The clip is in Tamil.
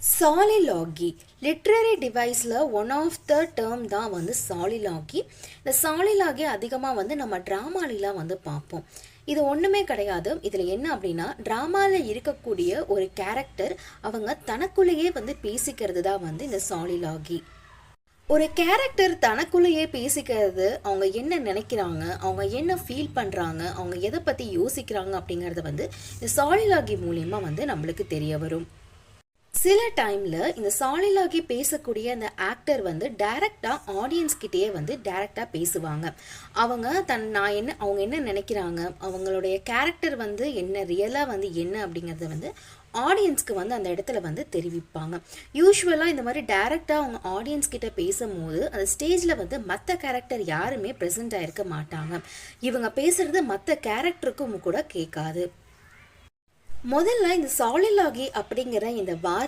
சாலிலாகி லிட்ரரி டிவைஸில் ஒன் ஆஃப் த டேர்ம் தான் வந்து சாலிலாகி. இந்த சாலிலாகி அதிகமாக வந்து நம்ம ட்ராமாலிலாம் வந்து பார்ப்போம். இது ஒன்றுமே கிடையாது. இதில் என்ன அப்படின்னா, ட்ராமாவில் இருக்கக்கூடிய ஒரு கேரக்டர் அவங்க தனக்குள்ளேயே வந்து பேசிக்கிறது தான் வந்து இந்த சாலிலாகி. ஒரு கேரக்டர் தனக்குள்ளேயே பேசிக்கிறது, அவங்க என்ன நினைக்கிறாங்க, அவங்க என்ன ஃபீல் பண்ணுறாங்க, அவங்க எதை பற்றி யோசிக்கிறாங்க அப்படிங்கிறது வந்து இந்த சாலிலாகி மூலியமாக வந்து நம்மளுக்கு தெரிய வரும். சில டைமில் இந்த சாலிலாகி பேசக்கூடிய அந்த ஆக்டர் வந்து டைரெக்டாக ஆடியன்ஸ் கிட்டேயே வந்து டைரெக்டாக பேசுவாங்க. அவங்க என்ன நினைக்கிறாங்க, அவங்களுடைய கேரக்டர் வந்து என்ன ரியலாக வந்து என்ன அப்படிங்கிறத வந்து ஆடியன்ஸ்க்கு வந்து அந்த இடத்துல வந்து தெரிவிப்பாங்க. யூஸ்வலாக இந்த மாதிரி டைரெக்டாக அவங்க ஆடியன்ஸ் கிட்ட பேசும்போது அந்த ஸ்டேஜில் வந்து மற்ற கேரக்டர் யாருமே ப்ரெசென்ட் ஆகிருக்க மாட்டாங்க. இவங்க பேசுகிறது மற்ற கேரக்டருக்கும் கூட கேட்காது. முதல்ல இந்த சாலிலாகி அப்படிங்கிற இந்த